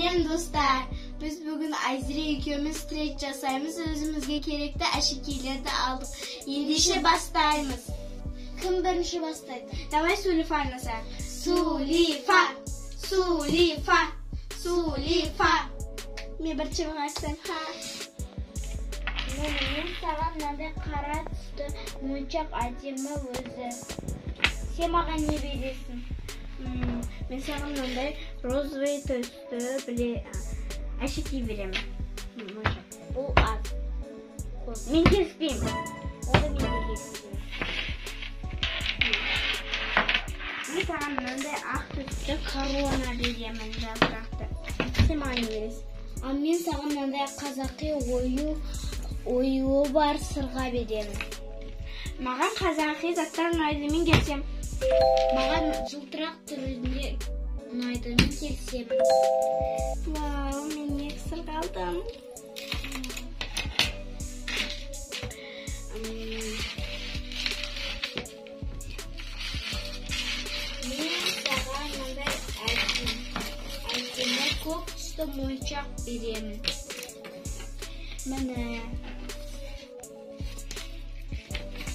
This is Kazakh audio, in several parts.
Selam dostlar. Biz bugün Ayzire ekimiz streç жасаймыз. Özümüzge керекті әшекейлерді алдық. Ендеше бастаймыз. Кім бірінші бастайды? Давай Сулифа насар. Сулифа, Сулифа, Сулифа. Мен бірінші бастаймын. Мен саған мынандай қара түсті моншақ әдемі өзі. Сен маған не бересің? Мен саған мынандай розовый түсті әшекей беремін. Бұл аз. Мен келіспеймін. Оны мен де келіспеймін. Мен саған мынандай ақ түсті корона беремін жапырақты. Сен маған не бересің? Мен саған мынандай қазақи оюы бар сырға беремін. Маған қазақи заттар ұнайды, мен келсем. Маған жылтырақ түрінде ұнайды, мен келсемін. Вау, мен екі сырға алдым. Мен саған мындай әдемі көк түсті моншақ беремін. Міне.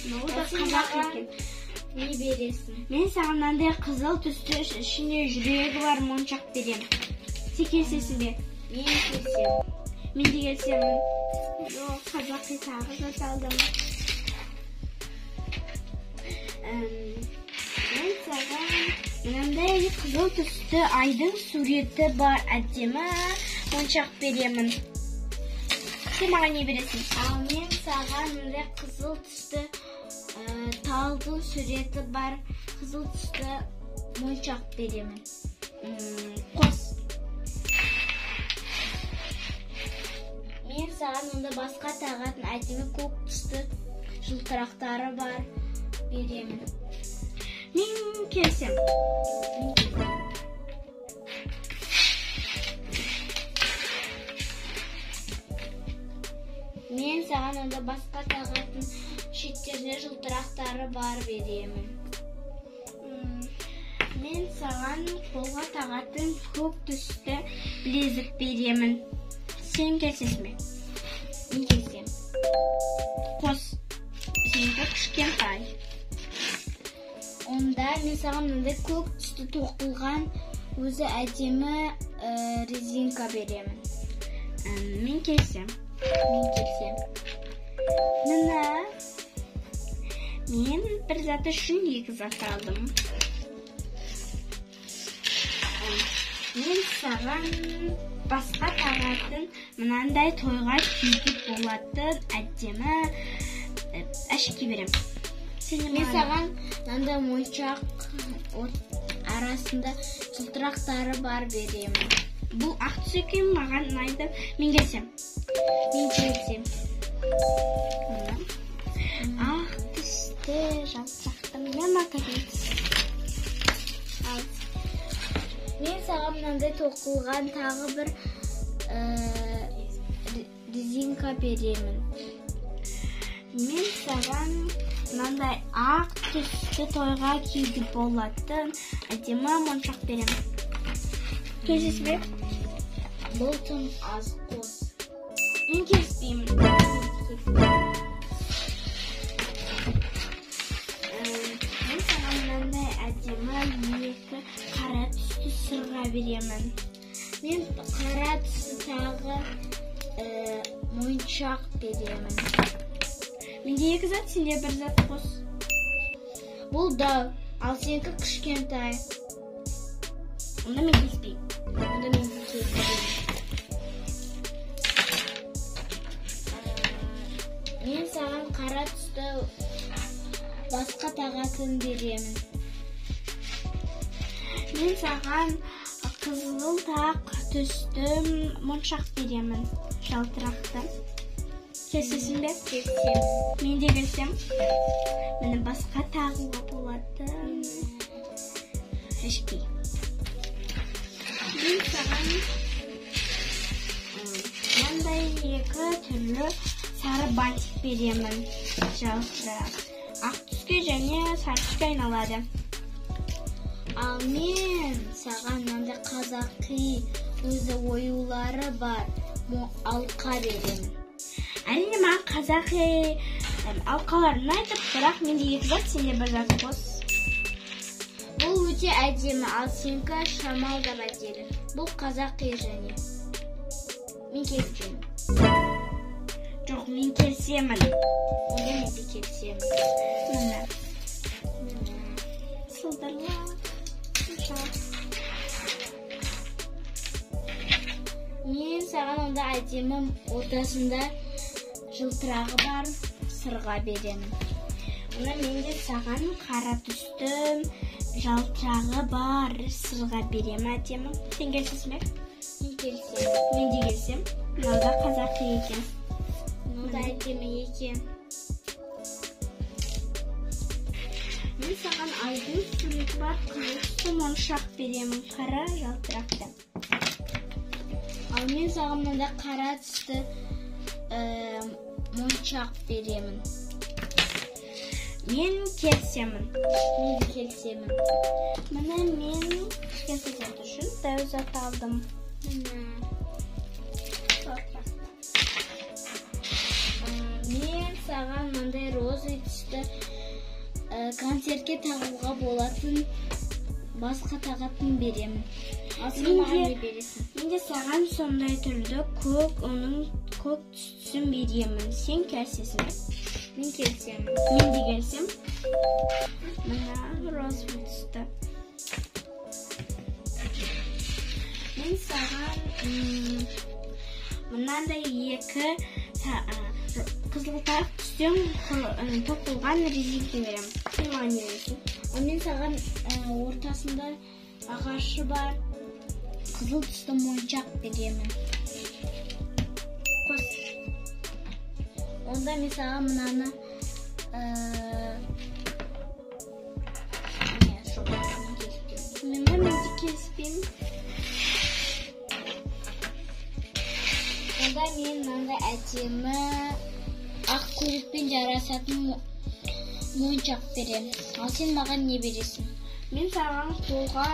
Мынау да қазақ екен. Не бересің? Мен саған мынандай қызыл түсті ішінде жүрегі бар моншақ беремін. Сен келсесің бе? Мен келсем. Мен де келсемін. Жоқ, қазақи тағы зат алдым. Мен саған мынандай қызыл түсті айдың суреті бар әдемі моншақ беремін. Сен маған не бересің? Мен саған мындай қызыл түсті талдың суреті бар қызыл түсті моншақ беремін. Қос. Мен саған онда басқа тағатын әдемі көк түсті жылтырақтары бар беремін. Мен келсем. Мен саған онда басқа тағатын шеттерде жылтырақтары бар беремін. Мен саған қолға тағатын көк түсті білезік беремін. Сен келсесің бе? Мен келсем. Қос. Сенікі кішкентай. Онда мен саған мынандай көк түсті тоқылған өзі әдемі резинка беремін. Мен келсем. Мен келсем. Міне. Мен бір зат үшін екі зат алдым. Мен саған басқа тағатын мынандай тойға киюге болатын әдемі әшекей беремін. Мен саған мынандай моншақ арасында жылтырақтары бар беремін. Бұл ақ түс екен, маған ұнайды. Мен келсем. Мен келсем. Ақ түсті жылтырақтың яма кәдімгісі. Мен саған мынандай тоқылған тағы бір резинка беремін. Мен саған мынандай ақ түсті тойға киюге болатын әдемі моншақ беремін. Келсесің бе? Бұл тым аз қос. Мен келіспеймін. Мен саған мынандай әдемі екі қара түсті сырға беремін. Мен қара түсті тағы моншақ беремін. Менде екі зат, сенде бір зат қос. Бұл дау, ал сенікі кішкентай. Онда мен келіспеймін. Онда мен келіспеймін. Мен саған қара түсті басқа тағатын беремін. Мен саған қызыл тақ түсті моншақ беремін. Жалтырақты. Келсесің бе? Келсем. Мен де келсем. Мені басқа тағуға болады. Әшекей. Мен саған мынандай екі түрлі сары бантик беремін. Жалтырақ. Ақ түске және сары түске айналады. Ал мен саған мынандай қазақи өзі оюлары бар. Алқа беремін. Әрине маған қазақи алқаларын айтып, бірақ менде 2 зат, сенде 1 зат қос. Бұл өте әдемі, ал сенікі шамал да әдемі. Бұл қазақи және. Мен келісемін. Жоқ, мен келісемін. Онда мен де келісемін. Міне. Сылдырлап. Мен саған онда әдемі ортасында жылтырағы бар сырға беремін. Онда мен де саған қара түсті жалтырағы бар сырға беремін әдемі. Сен келісесің бе? Мен келісемін. Мен де келісемін. Мынау да қазақи екен. Мынау да әдемі екен. Мен саған айдың суреті бар қызыл моншақ беремін, қара жалтырақты. Ал мен саған мында қара түсті моншақ беремін. Мен келісемін. Мен де келісемін. Міне мен келісетін үшін дәу зат алдым. Мен саған мындай розы түсті концертке тағуға болатын басқа тағатын беремін. Ал сен маған не бересің? Мен де саған сондай түрлі көк, оның көк түсін беремін. Сен келісесің бе? Мен келісемін. Мен де келісем. Мына розы түсті. Мен саған мынандай 2 қызылтақ түстен тоқылған резинка беремін. Сен маған не бересің? Ал мен саған ортасында ағашы бар қызыл түсті моншақ беремін. Қос. Онда мен саған мынаны Мен де келіспеймін. Онда мен мынандай әдемі ақ көйлекпен жарасатын моншақ беремін. Ал сен маған не бересің? Мен саған қолға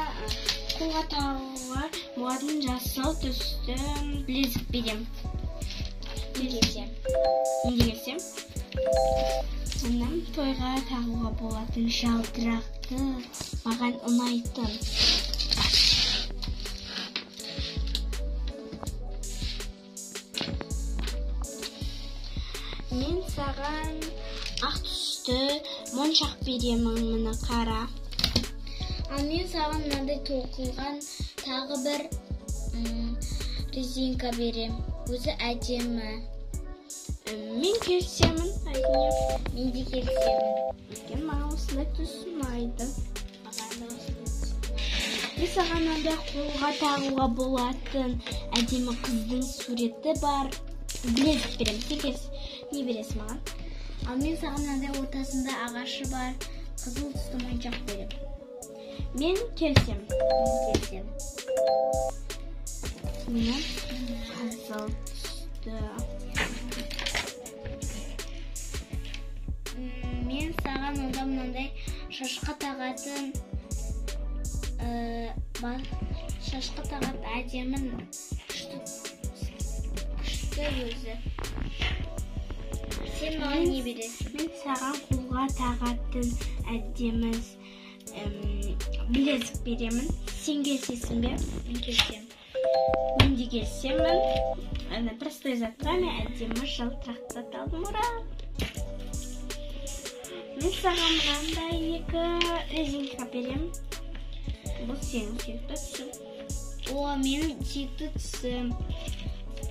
тағуға болатын жасыл түсті білезік беремін. Мен келісемін. Мен де келісем. Мына тойға тағуға болатын жалтырақты маған ұнайтын. Мен саған ақ түсті моншақ беремін, мына қара. Ал мен саған мынандай тоқылған тағы бір резинка беремін. Өзі әдемі. Мен келісемін, әрине. Мен де келісемін. Өйткені маған осындай түс ұнайды. Маған да осындай түс ұнайды. Мен саған мынандай қолға тағуға болатын әдемі қыздың суреті бар білезік беремін. Сен келісің. Не бересің маған? Ал мен саған мынандай ортасында ағашы бар қызыл түсті моншақ беремін. Мен келісемін. Мен келісемін. Міне қызыл түсті. Мен саған онда мынандай шашқа тағатын әдемі күшті өзі. Сен маған не бересің? Мен саған қолға тағатын әдемі білезік беремін. Сен келісесің бе? Мен келісемін. Мен де келісемін. Простой затқа мен әдемі жалтырақты зат алдым. Ура! Мен саған мынандай 2 резинка беремін. Бұл сенің сүйікті түсің. О, менің сүйікті түсім.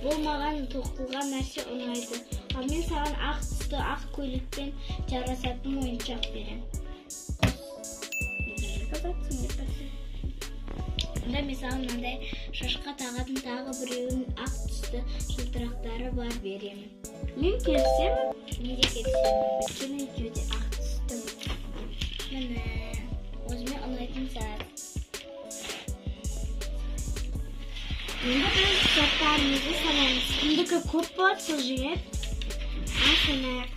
Бұл маған тоқылған нәрсе ұнайды. Ал мен саған ақ түсті ақ көйлекпен жарасатын моншақ беремін. Онда мен саған мынандай шашқа тағатын тағы біреуінің ақ түсті жылтырақтары бар беремін. Мен келісемін. Мен де келісемін. Өйткені екеуі де ақ түсті. Міне, өзіме ұнайтын зат. Енді біз заттарымызды санаймыз. Кімдікі көп болады, сол жігет. Санайық.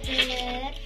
1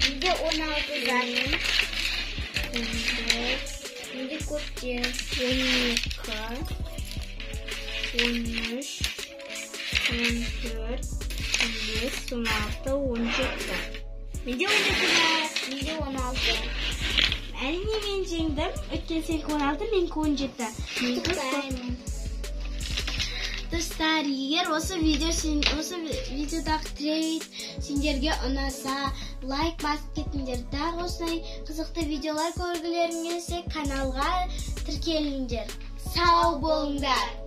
Менде 16 zaten. Менде көптен 12, 13, 14, 15, 16, 17. Менде 17 var. Менде 16. Әрине мен жеңдім. Өткен сенікі 16, менікі 17. Құттықтаймын. Достар, егер осы видеодағы трейд сендерге ұнаса, лайк басып кетіңдер. Дағы осындай қызықты видеолар көргілерің келсе, каналға тіркеліңдер. Сау болыңдар.